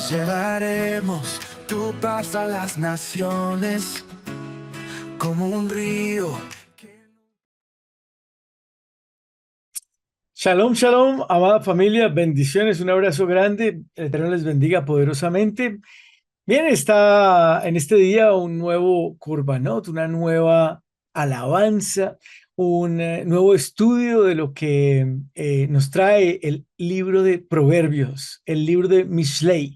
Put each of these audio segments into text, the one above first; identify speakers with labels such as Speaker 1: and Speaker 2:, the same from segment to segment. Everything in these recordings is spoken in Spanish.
Speaker 1: Llevaremos tu paz a las naciones como un río.
Speaker 2: Shalom, shalom, amada familia, bendiciones, un abrazo grande, el Eterno les bendiga poderosamente. Bien, está en este día un nuevo Kurbanot, una nueva alabanza, un nuevo estudio de lo que nos trae el libro de Proverbios, el libro de Mishlei.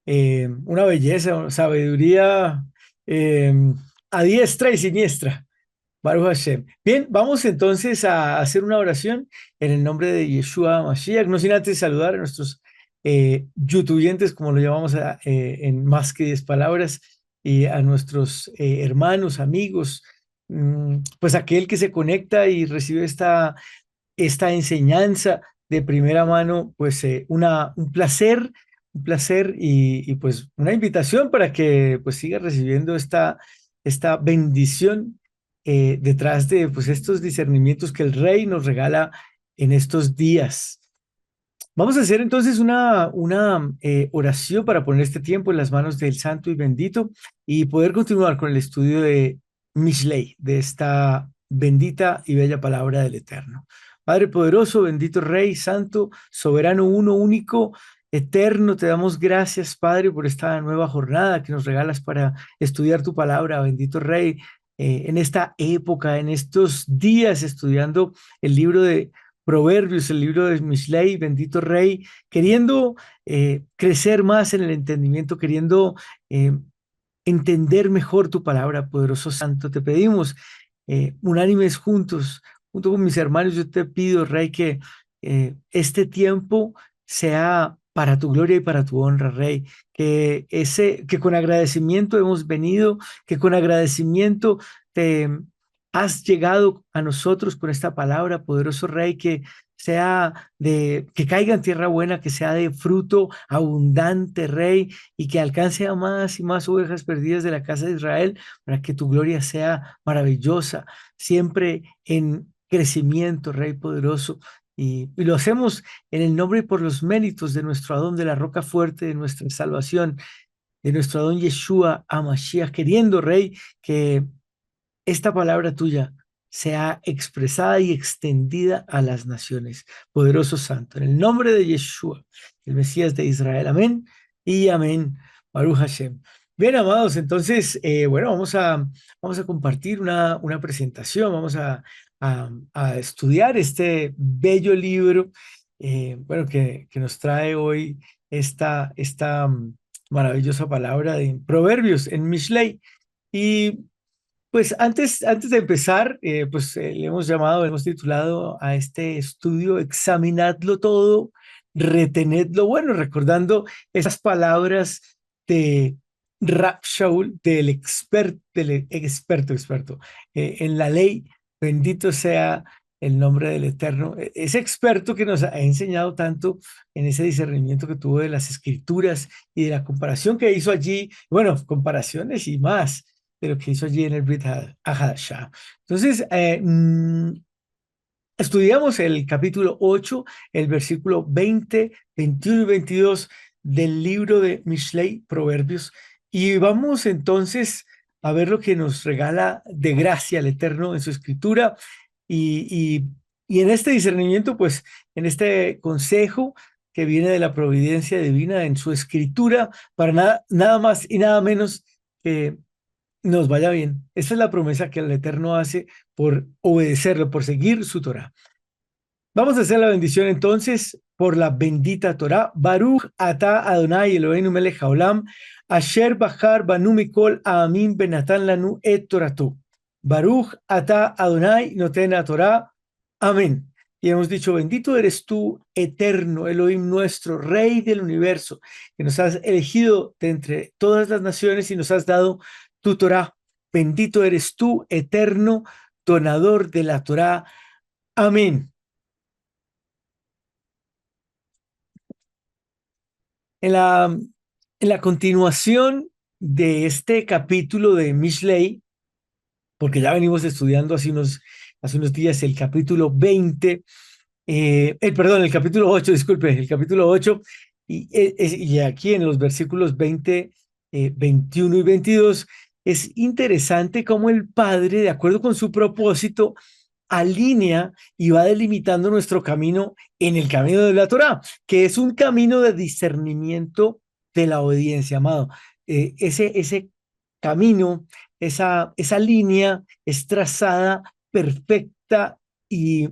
Speaker 2: Una belleza, una sabiduría eh, a diestra y siniestra. Baruch Hashem. Bien, vamos entonces a hacer una oración en el nombre de Yeshua Mashiach, no sin antes saludar a nuestros youtubeyentes, como lo llamamos en más que 10 palabras, y a nuestros hermanos, amigos, pues aquel que se conecta y recibe esta enseñanza de primera mano, pues un placer y pues una invitación para que pues siga recibiendo esta bendición detrás de pues estos discernimientos que el Rey nos regala en estos días. Vamos a hacer entonces una oración para poner este tiempo en las manos del Santo y Bendito y poder continuar con el estudio de Mishlei, de esta bendita y bella palabra del Eterno. Padre poderoso, bendito Rey, Santo, soberano, uno, único, eterno, te damos gracias, Padre, por esta nueva jornada que nos regalas para estudiar tu palabra, bendito Rey, en esta época, en estos días, estudiando el libro de Proverbios, el libro de Mishlei, bendito Rey, queriendo crecer más en el entendimiento, queriendo eh, entender mejor tu palabra, poderoso Santo. Te pedimos, unánimes juntos, junto con mis hermanos, yo te pido, Rey, que este tiempo sea para tu gloria y para tu honra, Rey, que con agradecimiento hemos venido, que con agradecimiento te has llegado a nosotros con esta palabra, poderoso Rey, que caiga en tierra buena, que sea de fruto abundante, Rey, y que alcance a más y más ovejas perdidas de la casa de Israel, para que tu gloria sea maravillosa, siempre en crecimiento, Rey poderoso. Y lo hacemos en el nombre y por los méritos de nuestro Adón, de la roca fuerte, de nuestra salvación, de nuestro Adón Yeshua Amashiach, queriendo, Rey, que esta palabra tuya sea expresada y extendida a las naciones. Poderoso Santo, en el nombre de Yeshua, el Mesías de Israel. Amén y amén. Baruch Hashem. Bien, amados, entonces, bueno, vamos a compartir una presentación, a estudiar este bello libro, bueno, que nos trae hoy esta maravillosa palabra de Proverbios en Mishlei. Y pues antes de empezar, le hemos titulado a este estudio, examinadlo todo, retenedlo bueno, recordando esas palabras de Rab Shaul, del experto en la ley, bendito sea el nombre del Eterno, ese experto que nos ha enseñado tanto en ese discernimiento que tuvo de las escrituras y de la comparación que hizo allí, bueno, comparaciones y más de lo que hizo allí en el Brit Hadashah. Entonces, estudiamos el capítulo 8, el versículo 20, 21 y 22 del libro de Mishlei, Proverbios, y vamos entonces a ver lo que nos regala de gracia el Eterno en su escritura y en este discernimiento, pues en este consejo que viene de la providencia divina en su escritura, para nada más y nada menos que nos vaya bien. Esa es la promesa que el Eterno hace por obedecerlo, por seguir su Torah. Vamos a hacer la bendición entonces por la bendita Torah. Baruch ata Adonai Eloheinu melech haolam, asher bachar banu mikol ha'amim benatan lanu et toratu. Baruch ata Adonai noten Torah. Amén. Y hemos dicho, bendito eres tú, eterno Elohim nuestro, Rey del universo, que nos has elegido de entre todas las naciones y nos has dado tu Torah. Bendito eres tú, eterno, donador de la Torah. Amén. En la continuación de este capítulo de Mishlei, porque ya venimos estudiando hace unos días el capítulo 20, perdón, el capítulo 8, disculpe, el capítulo 8, Y aquí en los versículos 20, 21 y 22 es interesante cómo el Padre, de acuerdo con su propósito, alinea y va delimitando nuestro camino en el camino de la Torá, que es un camino de discernimiento de la obediencia, amado. Ese camino, esa línea es trazada perfecta y,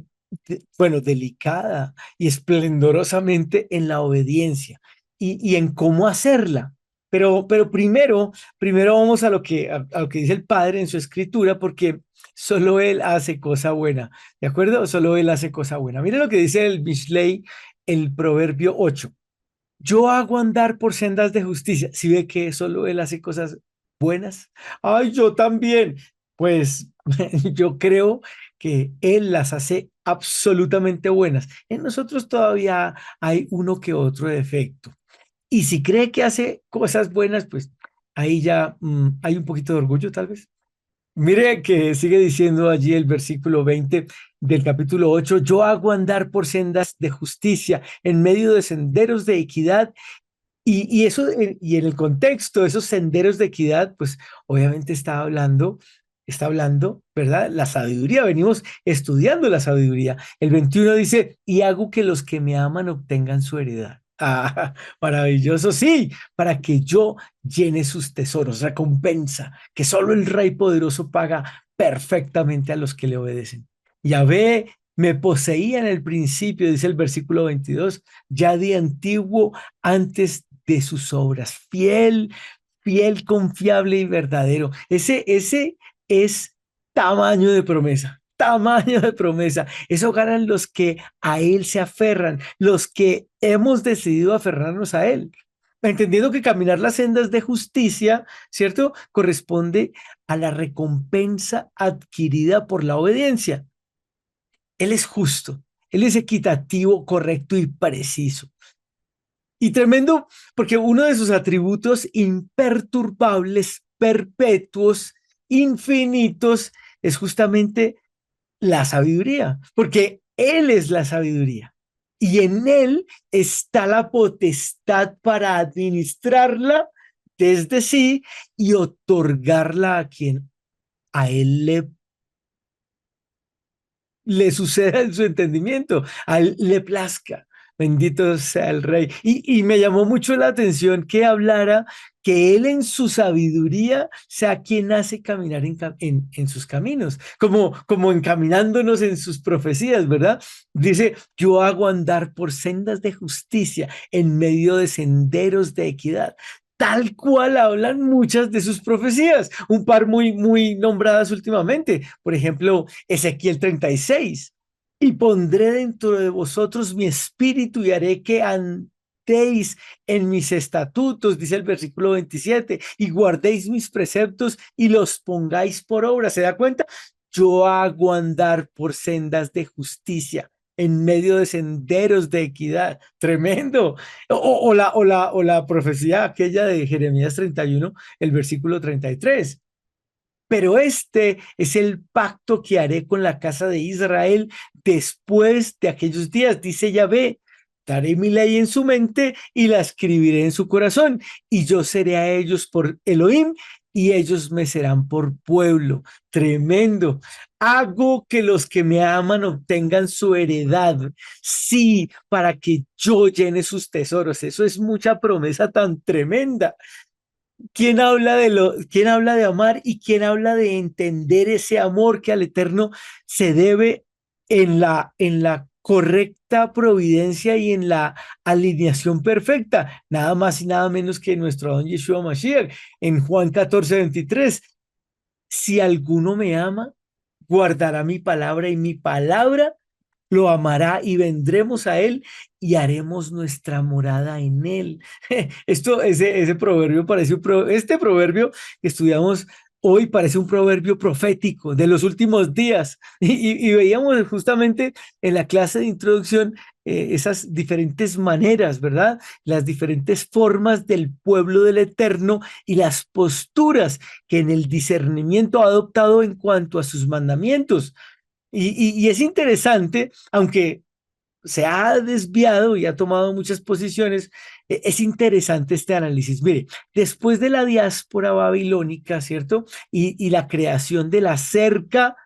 Speaker 2: bueno, delicada y esplendorosamente en la obediencia y en cómo hacerla. Pero primero vamos a lo que dice el Padre en su escritura, porque solo Él hace cosa buena, ¿de acuerdo? Solo Él hace cosa buena. Mire lo que dice el Mishlei, el Proverbio 8. Yo hago andar por sendas de justicia. Si ve que solo Él hace cosas buenas, ay, yo también. Pues yo creo que Él las hace absolutamente buenas. En nosotros todavía hay uno que otro defecto. Y si cree que hace cosas buenas, pues ahí ya hay un poquito de orgullo, tal vez. Mire que sigue diciendo allí el versículo 20 del capítulo 8. Yo hago andar por sendas de justicia en medio de senderos de equidad y eso, y en el contexto, esos senderos de equidad, pues obviamente está hablando, ¿verdad? La sabiduría, venimos estudiando la sabiduría. El 21 dice, y hago que los que me aman obtengan su heredad. Ah, maravilloso, sí, para que yo llene sus tesoros, recompensa, que solo el Rey poderoso paga perfectamente a los que le obedecen. Yahvé me poseía en el principio, dice el versículo 22, ya de antiguo antes de sus obras. Fiel, fiel, confiable y verdadero. Ese es tamaño de promesa. Tamaño de promesa. Eso ganan los que a Él se aferran, los que hemos decidido aferrarnos a Él. Entendiendo que caminar las sendas de justicia, ¿cierto? Corresponde a la recompensa adquirida por la obediencia. Él es justo, Él es equitativo, correcto y preciso. Y tremendo, porque uno de sus atributos imperturbables, perpetuos, infinitos, es justamente la sabiduría, porque Él es la sabiduría. Y en Él está la potestad para administrarla desde sí y otorgarla a quien a Él le suceda en su entendimiento, a él le plazca. Bendito sea el rey. Y me llamó mucho la atención que hablara que él en su sabiduría sea quien hace caminar en sus caminos, como encaminándonos en sus profecías, ¿verdad? Dice, yo hago andar por sendas de justicia en medio de senderos de equidad. Tal cual hablan muchas de sus profecías, un par muy nombradas últimamente. Por ejemplo, Ezequiel 36. Y pondré dentro de vosotros mi espíritu y haré que andéis en mis estatutos, dice el versículo 27, y guardéis mis preceptos y los pongáis por obra. ¿Se da cuenta? Yo hago andar por sendas de justicia en medio de senderos de equidad. Tremendo. O la profecía aquella de Jeremías 31, el versículo 33. Pero este es el pacto que haré con la casa de Israel después de aquellos días, dice Yahvé. Daré mi ley en su mente y la escribiré en su corazón, y yo seré a ellos por Elohim y ellos me serán por pueblo. Tremendo. Hago que los que me aman obtengan su heredad. Sí, para que yo llene sus tesoros. Eso es mucha promesa tan tremenda. ¿Quién habla de amar y quién habla de entender ese amor que al Eterno se debe en la correcta providencia y en la alineación perfecta? Nada más y nada menos que nuestro don Yeshua Mashiach en Juan 14:23. Si alguno me ama, guardará mi palabra y mi palabra lo amará y vendremos a él y haremos nuestra morada en él. Ese proverbio parece este proverbio que estudiamos hoy parece un proverbio profético de los últimos días. Y veíamos justamente en la clase de introducción esas diferentes maneras, ¿verdad? Las diferentes formas del pueblo del Eterno y las posturas que en el discernimiento ha adoptado en cuanto a sus mandamientos. Y es interesante, aunque se ha desviado y ha tomado muchas posiciones. Es interesante este análisis. Mire, después de la diáspora babilónica, ¿cierto? Y la creación de la cerca,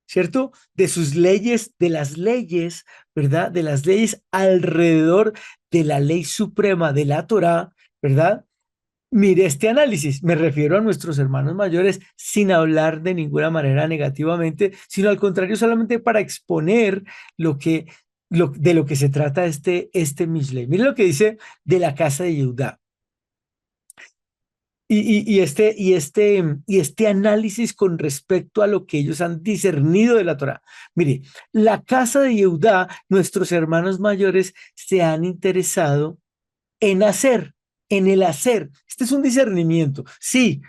Speaker 2: ¿cierto? De sus leyes, de las leyes, ¿verdad? De las leyes alrededor de la ley suprema de la Torá, ¿verdad? Mire este análisis, me refiero a nuestros hermanos mayores sin hablar de ninguna manera negativamente, sino al contrario, solamente para exponer de lo que se trata este Mishlei. Mire lo que dice de la casa de Judá. Y este análisis con respecto a lo que ellos han discernido de la Torá. Mire, la casa de Judá, nuestros hermanos mayores se han interesado en hacer, en el hacer. Este es un discernimiento. Sí,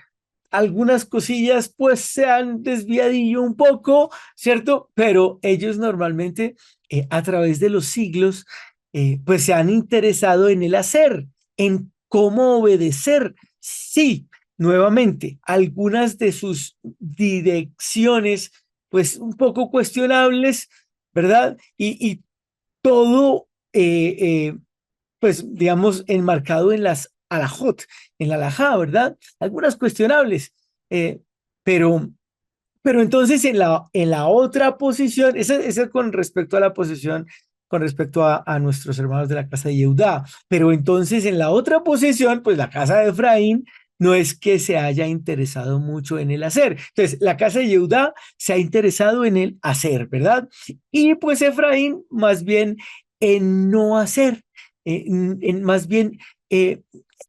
Speaker 2: algunas cosillas pues se han desviadillo un poco, ¿cierto? Pero ellos normalmente a través de los siglos pues se han interesado en el hacer, en cómo obedecer. Sí, nuevamente, algunas de sus direcciones pues un poco cuestionables, ¿verdad? Y todo pues digamos, enmarcado en las alajot, en la alajá, ¿verdad? Algunas cuestionables, eh, pero, pero entonces en la otra posición, esa es con respecto a la posición, con respecto a nuestros hermanos de la casa de Yehudá, pero entonces en la otra posición, pues la casa de Efraín no es que se haya interesado mucho en el hacer. Entonces, la casa de Yehudá se ha interesado en el hacer, ¿verdad? Y pues Efraín más bien en no hacer, más bien eh,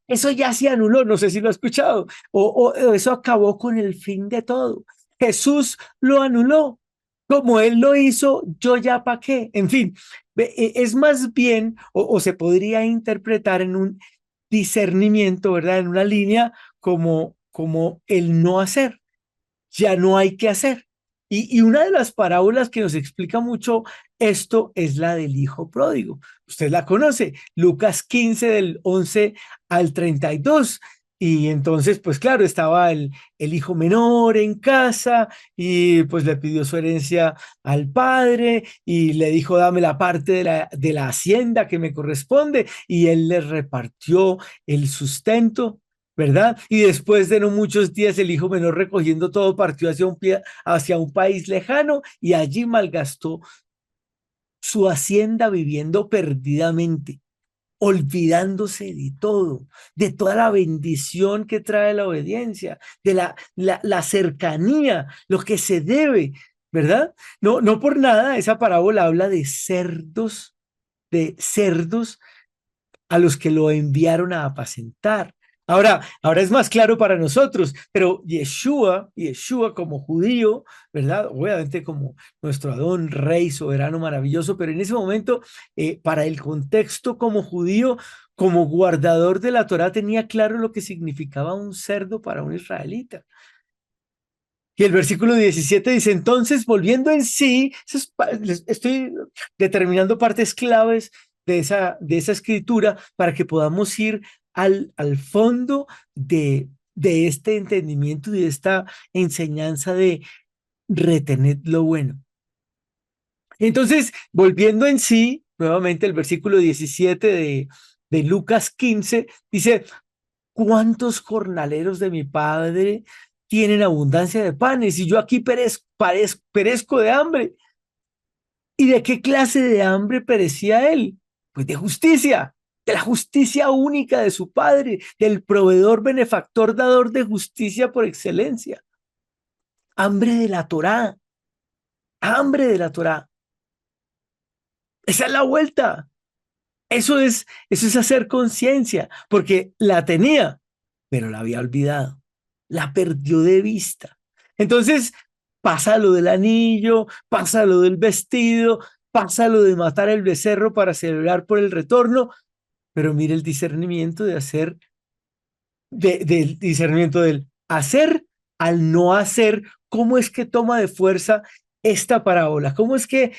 Speaker 2: eso ya se anuló, no sé si lo ha escuchado, o eso acabó con el fin de todo. Jesús lo anuló. Como él lo hizo, yo ya para qué. En fin, es más bien, o se podría interpretar en un discernimiento, ¿verdad? En una línea como el no hacer, ya no hay que hacer. Y una de las parábolas que nos explica mucho esto es la del hijo pródigo. Usted la conoce, Lucas 15 del 11 al 32. Y entonces, pues claro, estaba el hijo menor en casa y pues le pidió su herencia al padre y le dijo, dame la parte de la hacienda que me corresponde. Y él le repartió el sustento, ¿verdad? Y después de no muchos días, el hijo menor recogiendo todo partió hacia un país lejano y allí malgastó su hacienda viviendo perdidamente, olvidándose de todo, de toda la bendición que trae la obediencia, de la cercanía, lo que se debe, ¿verdad? No, no por nada, esa parábola habla de cerdos a los que lo enviaron a apacentar. Ahora es más claro para nosotros, pero Yeshua como judío, ¿verdad? Obviamente como nuestro Adón, rey, soberano, maravilloso, pero en ese momento, para el contexto como judío, como guardador de la Torá, tenía claro lo que significaba un cerdo para un israelita. Y el versículo 17 dice, entonces, volviendo en sí, estoy determinando partes claves de esa escritura para que podamos ir al fondo de este entendimiento y de esta enseñanza de retener lo bueno. Entonces, volviendo en sí, nuevamente el versículo 17 de Lucas 15 dice, ¿cuántos jornaleros de mi padre tienen abundancia de panes y yo aquí perezco de hambre? ¿Y de qué clase de hambre perecía él? Pues de la justicia única de su padre, del proveedor, benefactor, dador de justicia por excelencia. Hambre de la Torá, hambre de la Torá. Esa es la vuelta. Eso es hacer conciencia, porque la tenía, pero la había olvidado, la perdió de vista. Entonces, pasa lo del anillo, pasa lo del vestido, pasa lo de matar el becerro para celebrar por el retorno, pero mire el discernimiento de hacer, del discernimiento del hacer al no hacer, cómo es que toma de fuerza esta parábola, cómo es que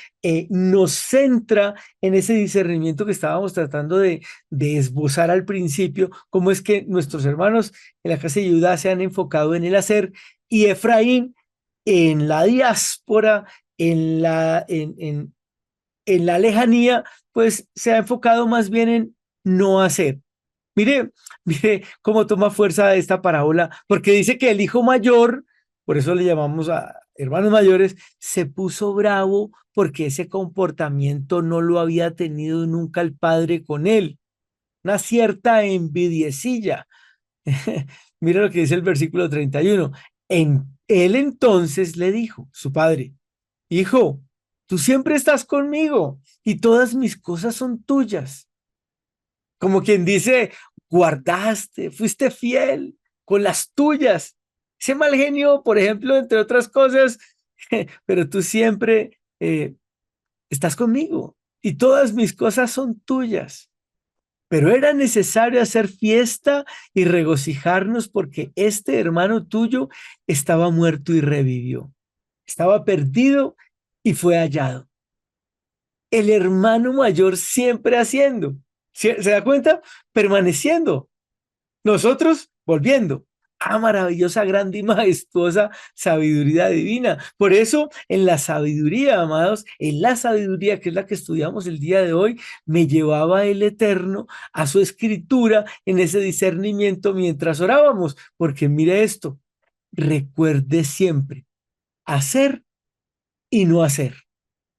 Speaker 2: nos centra en ese discernimiento que estábamos tratando de esbozar al principio, cómo es que nuestros hermanos en la casa de Judá se han enfocado en el hacer y Efraín en la diáspora, en en la lejanía, pues se ha enfocado más bien en no hacer. Mire, mire cómo toma fuerza esta parábola, porque dice que el hijo mayor, por eso le llamamos a hermanos mayores, se puso bravo porque ese comportamiento no lo había tenido nunca el padre con él. Una cierta envidiecilla. Mira lo que dice el versículo 31. Él entonces le dijo, su padre, hijo, tú siempre estás conmigo y todas mis cosas son tuyas. Como quien dice, guardaste, fuiste fiel con las tuyas. Ese mal genio, por ejemplo, entre otras cosas, pero tú siempre estás conmigo y todas mis cosas son tuyas. Pero era necesario hacer fiesta y regocijarnos porque este hermano tuyo estaba muerto y revivió. Estaba perdido y fue hallado. El hermano mayor siempre haciendo. ¿Se da cuenta? Permaneciendo. Nosotros volviendo. Ah, maravillosa, grande y majestuosa sabiduría divina. Por eso, en la sabiduría, amados, en la sabiduría que es la que estudiamos el día de hoy, me llevaba el Eterno a su escritura en ese discernimiento mientras orábamos. Porque mire esto, recuerde siempre hacer y no hacer.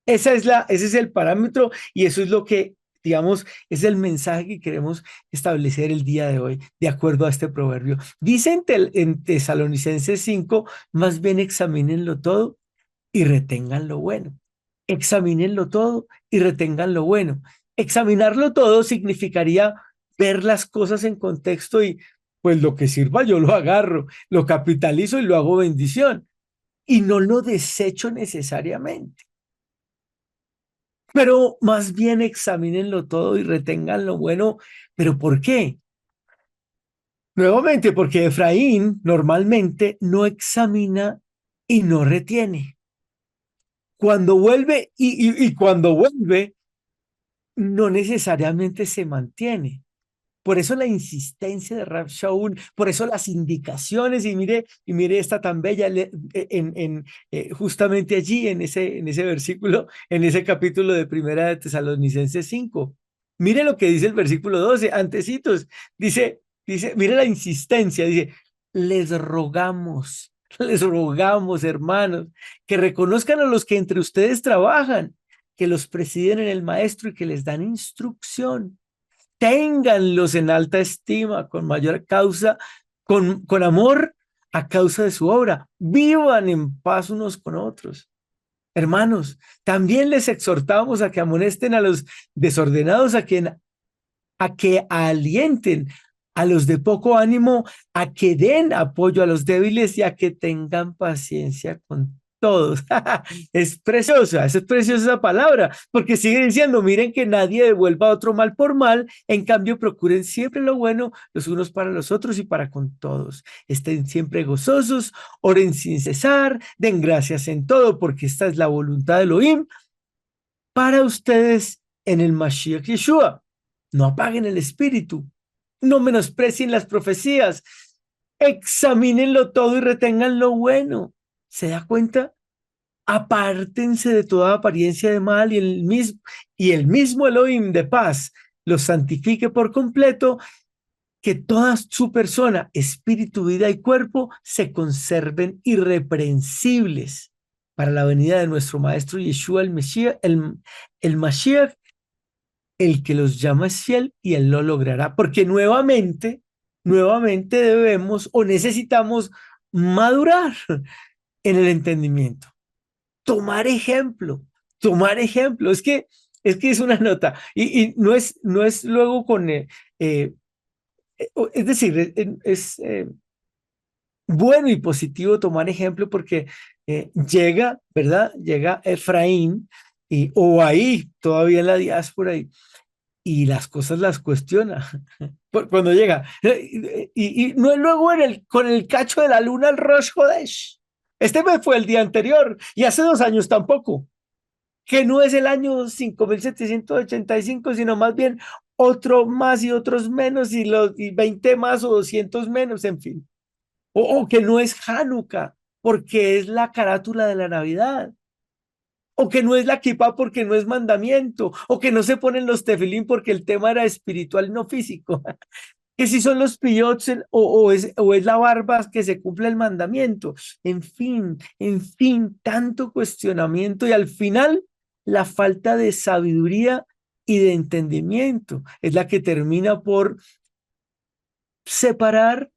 Speaker 2: Ese es el parámetro y eso es lo que, digamos, es el mensaje que queremos establecer el día de hoy, de acuerdo a este proverbio. Dice en Tesalonicenses 5, más bien examínenlo todo y retengan lo bueno. Examínenlo todo y retengan lo bueno. Examinarlo todo significaría ver las cosas en contexto y pues lo que sirva yo lo agarro, lo capitalizo y lo hago bendición y no lo desecho necesariamente. Pero más bien examínenlo todo y retengan lo bueno. ¿Pero por qué? Nuevamente, porque Efraín normalmente no examina y no retiene. Cuando vuelve y cuando vuelve, no necesariamente se mantiene. Por eso la insistencia de Rab Shaul, por eso las indicaciones, y mire esta tan bella justamente allí en ese versículo, en ese capítulo de Primera de Tesalonicenses 5. Mire lo que dice el versículo 12, antecitos, mire la insistencia, dice, les rogamos, les rogamos, hermanos, que reconozcan a los que entre ustedes trabajan, que los presiden en el maestro y que les dan instrucción, ténganlos en alta estima, con mayor causa, con amor a causa de su obra. Vivan en paz unos con otros. Hermanos, también les exhortamos a que amonesten a los desordenados, a que alienten a los de poco ánimo, a que den apoyo a los débiles y a que tengan paciencia con todos. Es preciosa esa palabra, porque sigue diciendo, miren que nadie devuelva a otro mal por mal, en cambio procuren siempre lo bueno los unos para los otros y para con todos. Estén siempre gozosos, oren sin cesar, den gracias en todo, porque esta es la voluntad de Elohim para ustedes en el Mashiach Yeshua. No apaguen el espíritu, no menosprecien las profecías, examínenlo todo y retengan lo bueno. ¿Se da cuenta? Apártense de toda apariencia de mal y el mismo Elohim de paz los santifique por completo, que toda su persona, espíritu, vida y cuerpo se conserven irreprensibles para la venida de nuestro Maestro Yeshua el Mesías, el Mashiach, el que los llama es fiel y él lo logrará, porque nuevamente debemos o necesitamos madurar en el entendimiento, tomar ejemplo, tomar ejemplo. Es que es una nota y no es luego con, es decir, bueno y positivo tomar ejemplo porque llega, ¿verdad? Llega Efraín o ahí todavía en la diáspora y las cosas las cuestiona cuando llega. Y no es luego con el cacho de la luna el Rosh Hodesh. Este mes fue el día anterior y hace 2 años tampoco, que no es el año 5785, sino más bien otro más y otros menos y 20 más o 200 menos, en fin. O que no es Hanukkah, porque es la carátula de la Navidad. o que no es la kipá porque no es mandamiento, o que no se ponen los tefilín porque el tema era espiritual, no físico, que si son los pillots o es la barba que se cumple el mandamiento. En fin, tanto cuestionamiento y al final la falta de sabiduría y de entendimiento es la que termina por separar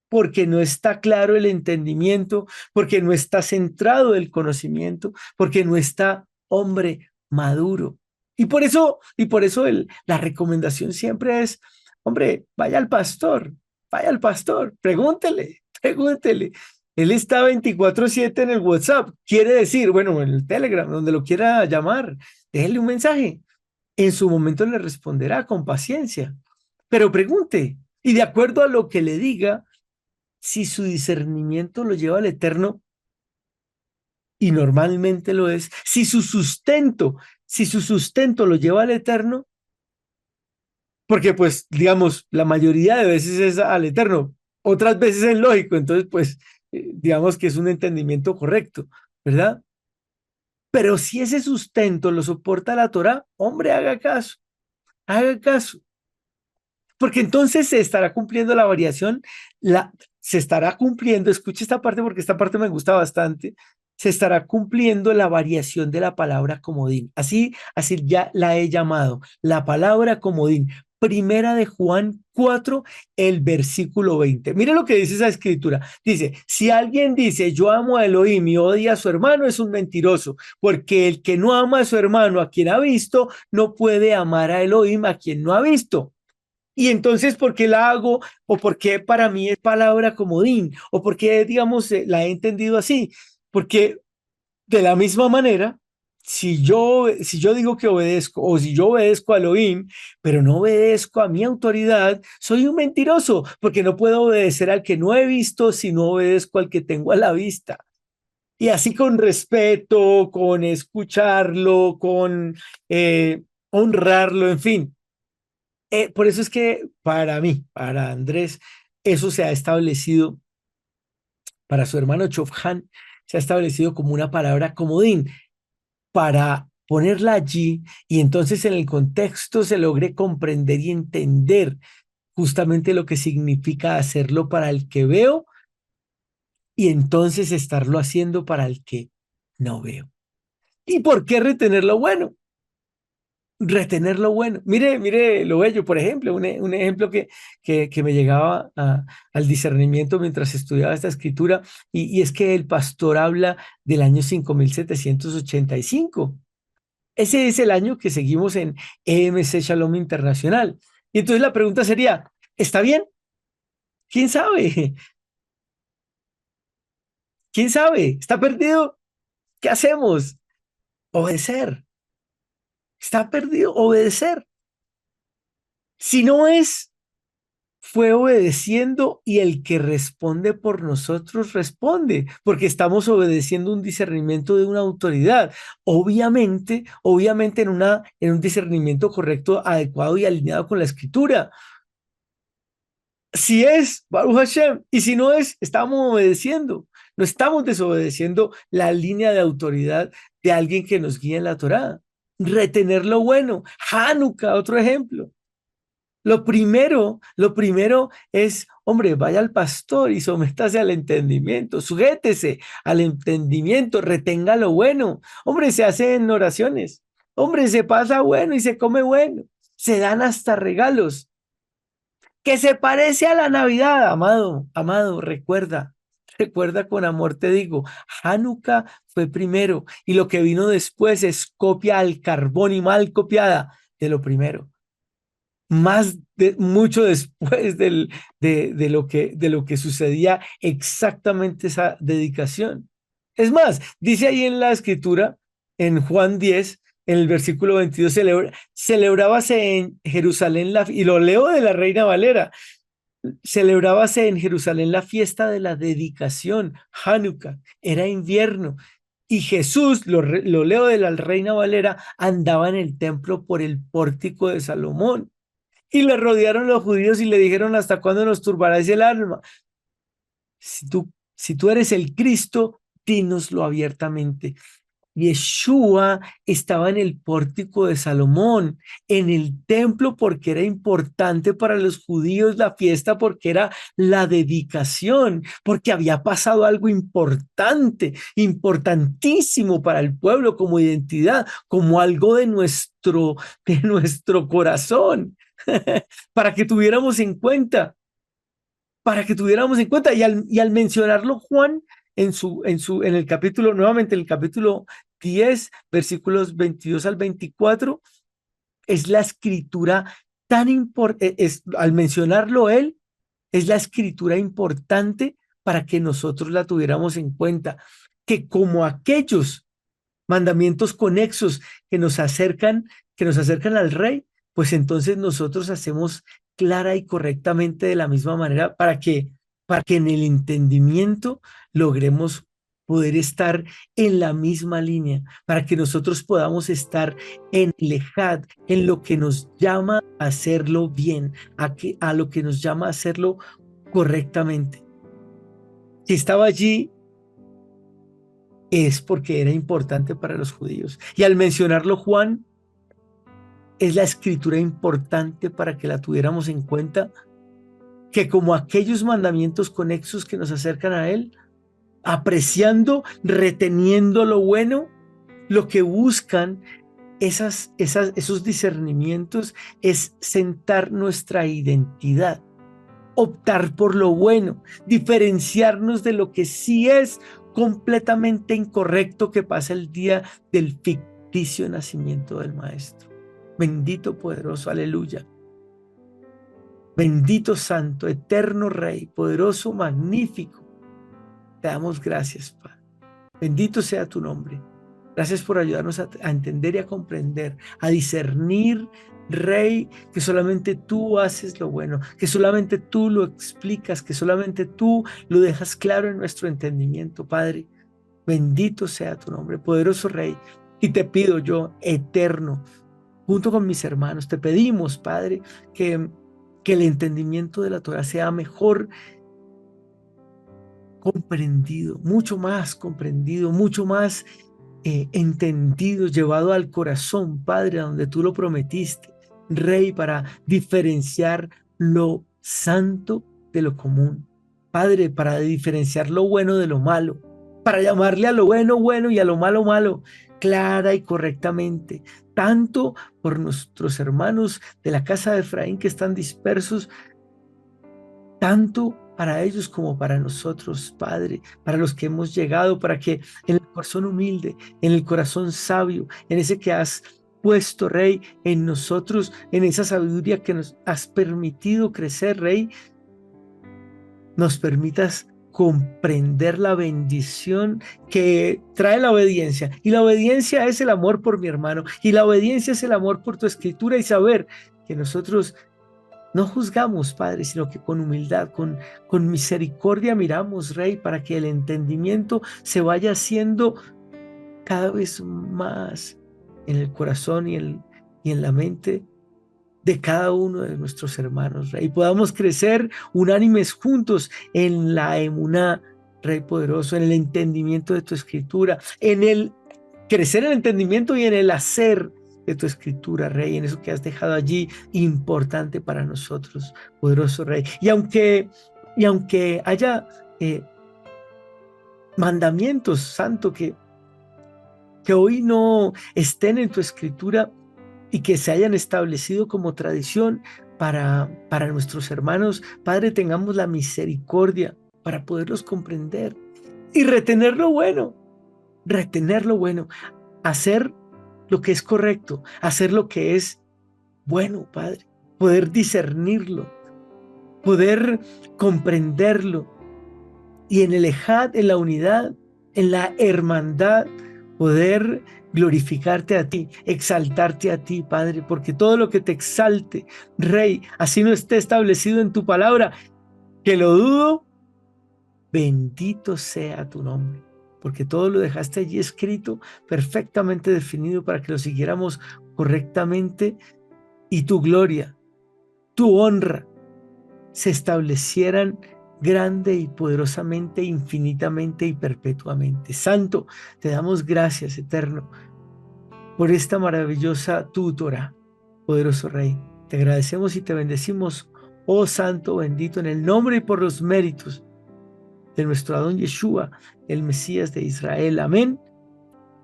Speaker 2: porque no está claro el entendimiento, porque no está centrado el conocimiento, porque no está hombre maduro. Y por eso la recomendación siempre es, hombre, vaya al pastor, pregúntele, pregúntele. Él está 24/7 en el WhatsApp, quiere decir, bueno, en el Telegram, donde lo quiera llamar, déjele un mensaje. En su momento le responderá con paciencia, pero pregunte, y de acuerdo a lo que le diga, si su discernimiento lo lleva al eterno, y normalmente lo es, si su sustento lo lleva al eterno, porque pues, digamos, la mayoría de veces es al eterno, otras veces es lógico, entonces pues, digamos que es un entendimiento correcto, ¿verdad? Pero si ese sustento lo soporta la Torá, hombre, haga caso, porque entonces se estará cumpliendo la variación, se estará cumpliendo, escuche esta parte porque esta parte me gusta bastante, se estará cumpliendo la variación de la palabra comodín. Así ya la he llamado, la palabra comodín. Primera de Juan 4, el versículo 20. Mire lo que dice esa escritura. Dice, si alguien dice, yo amo a Elohim y odia a su hermano, es un mentiroso, porque el que no ama a su hermano, a quien ha visto, no puede amar a Elohim, a quien no ha visto. Y entonces, ¿por qué la hago? ¿O por qué para mí es palabra comodín? ¿O por qué, digamos, la he entendido así? Porque de la misma manera, si yo digo que obedezco, o si yo obedezco a Elohim, pero no obedezco a mi autoridad, soy un mentiroso, porque no puedo obedecer al que no he visto si no obedezco al que tengo a la vista. Y así con respeto, con escucharlo, con honrarlo, en fin. Por eso es que para mí, para Andrés, eso se ha establecido, para su hermano Chofhan, se ha establecido como una palabra comodín para ponerla allí y entonces en el contexto se logre comprender y entender justamente lo que significa hacerlo para el que veo y entonces estarlo haciendo para el que no veo. ¿Y por qué retener lo bueno? Retener lo bueno. Mire lo bello, por ejemplo, un ejemplo que me llegaba al discernimiento mientras estudiaba esta escritura, y es que el pastor habla del año 5785. Ese es el año que seguimos en EMC Shalom Internacional. Y entonces la pregunta sería, ¿está bien? ¿Quién sabe? ¿Quién sabe? ¿Está perdido? ¿Qué hacemos? Obedecer. ¿Está perdido? Obedecer. Si no es, fue obedeciendo y el que responde por nosotros responde, porque estamos obedeciendo un discernimiento de una autoridad. Obviamente en un discernimiento correcto, adecuado y alineado con la escritura. Si es, Baruch Hashem, y si no es, estamos obedeciendo. No estamos desobedeciendo la línea de autoridad de alguien que nos guía en la Torá. Retener lo bueno. Hanukkah, otro ejemplo. Lo primero es, hombre, vaya al pastor y sométase al entendimiento, sujétese al entendimiento, retenga lo bueno. Hombre, se hacen oraciones. Hombre, se pasa bueno y se come bueno. Se dan hasta regalos. Que se parece a la Navidad, amado, recuerda con amor te digo, Hanukkah fue primero y lo que vino después es copia al carbón y mal copiada de lo primero mucho después de lo que sucedía exactamente esa dedicación. Es más, dice ahí en la escritura, en Juan 10, en el versículo 22, celebrábase en Jerusalén, y lo leo de la Reina Valera, celebrábase en Jerusalén la fiesta de la dedicación, Hanukkah, era invierno. Y Jesús, lo leo de la Reina Valera, andaba en el templo por el pórtico de Salomón. Y le rodearon los judíos y le dijeron, ¿hasta cuándo nos turbarás el alma? Si tú eres el Cristo, dínoslo abiertamente. Yeshua estaba en el pórtico de Salomón, en el templo, porque era importante para los judíos la fiesta, porque era la dedicación, porque había pasado algo importante, importantísimo para el pueblo como identidad, como algo de nuestro corazón, para que tuviéramos en cuenta, para que tuviéramos en cuenta. Y al mencionarlo Juan en el capítulo, nuevamente en el capítulo 10, versículos 22 al 24, es la escritura tan importante, al mencionarlo él, es la escritura importante para que nosotros la tuviéramos en cuenta, que como aquellos mandamientos conexos que nos acercan al rey, pues entonces nosotros hacemos clara y correctamente de la misma manera para que en el entendimiento logremos poder estar en la misma línea, para que nosotros podamos estar en lejad, en lo que nos llama a hacerlo bien, a lo que nos llama a hacerlo correctamente. Si estaba allí es porque era importante para los judíos. Y al mencionarlo Juan, es la escritura importante para que la tuviéramos en cuenta, que como aquellos mandamientos conexos que nos acercan a él, apreciando, reteniendo lo bueno, lo que buscan esos discernimientos es sentar nuestra identidad, optar por lo bueno, diferenciarnos de lo que sí es completamente incorrecto que pasa el día del ficticio nacimiento del Maestro. Bendito, poderoso, aleluya. Bendito, santo, eterno Rey, poderoso, magnífico. Te damos gracias, Padre. Bendito sea tu nombre. Gracias por ayudarnos a entender y a comprender, a discernir, Rey, que solamente tú haces lo bueno, que solamente tú lo explicas, que solamente tú lo dejas claro en nuestro entendimiento, Padre. Bendito sea tu nombre, poderoso Rey. Y te pido yo, eterno, junto con mis hermanos, te pedimos, Padre, que el entendimiento de la Torah sea mejor comprendido, mucho más entendido, llevado al corazón, Padre, a donde tú lo prometiste, Rey, para diferenciar lo santo de lo común. Padre, para diferenciar lo bueno de lo malo, para llamarle a lo bueno bueno y a lo malo malo, clara y correctamente, tanto por nuestros hermanos de la casa de Efraín que están dispersos, tanto para ellos como para nosotros, Padre, para los que hemos llegado, para que en el corazón humilde, en el corazón sabio, en ese que has puesto, Rey, en nosotros, en esa sabiduría que nos has permitido crecer, Rey, nos permitas comprender la bendición que trae la obediencia. Y la obediencia es el amor por mi hermano, y la obediencia es el amor por tu escritura y saber que nosotros no juzgamos, Padre, sino que con humildad, con misericordia miramos, Rey, para que el entendimiento se vaya haciendo cada vez más en el corazón y en la mente de cada uno de nuestros hermanos, Rey. Podamos crecer unánimes juntos en la emuná, Rey poderoso, en el entendimiento de tu escritura, en el crecer en el entendimiento y en el hacer de tu escritura, Rey, en eso que has dejado allí importante para nosotros, poderoso Rey. Y aunque haya mandamientos, Santo, que hoy no estén en tu escritura y que se hayan establecido como tradición para nuestros hermanos, Padre, tengamos la misericordia para poderlos comprender y retener lo bueno, hacer lo que es correcto, hacer lo que es bueno, Padre, poder discernirlo, poder comprenderlo y en el ejad, en la unidad, en la hermandad, poder glorificarte a ti, exaltarte a ti, Padre, porque todo lo que te exalte, Rey, así no esté establecido en tu palabra, que lo dudo, bendito sea tu nombre, porque todo lo dejaste allí escrito, perfectamente definido para que lo siguiéramos correctamente y tu gloria, tu honra se establecieran grande y poderosamente, infinitamente y perpetuamente. Santo, te damos gracias, eterno, por esta maravillosa tutora, poderoso Rey. Te agradecemos y te bendecimos, oh Santo bendito, en el nombre y por los méritos de nuestro Adón Yeshua, el Mesías de Israel. Amén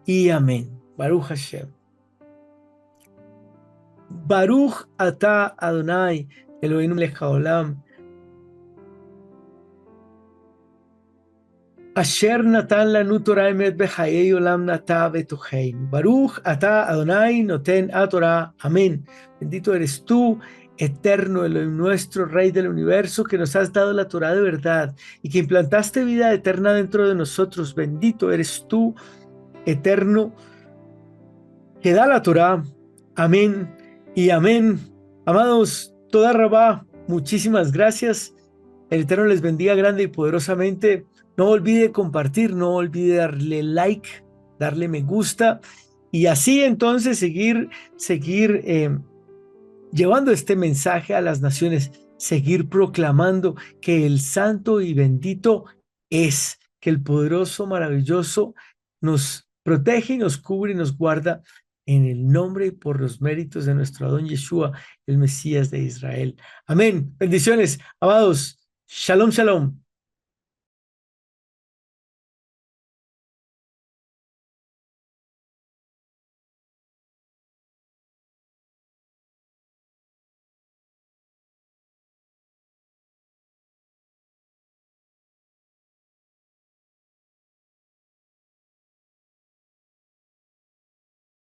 Speaker 2: y amén. Baruch Hashem. Baruch atah Adonai, Eloheinu melech haolam, Asher natan lanu Torah emet bechayei olam nata betocheinu. Baruch atah Adonai noten a Torah. Amén. Bendito eres tú, eterno Elohim nuestro, Rey del universo, que nos has dado la Torah de verdad y que implantaste vida eterna dentro de nosotros. Bendito eres tú, eterno, que da la Torah. Amén y amén. Amados, toda Rabá, muchísimas gracias. El Eterno les bendiga grande y poderosamente. No olvide compartir, no olvide darle like, darle me gusta y así entonces seguir llevando este mensaje a las naciones, seguir proclamando que el santo y bendito es, que el poderoso, maravilloso nos protege y nos cubre y nos guarda en el nombre y por los méritos de nuestro Adón Yeshua, el Mesías de Israel. Amén. Bendiciones, amados. Shalom, shalom.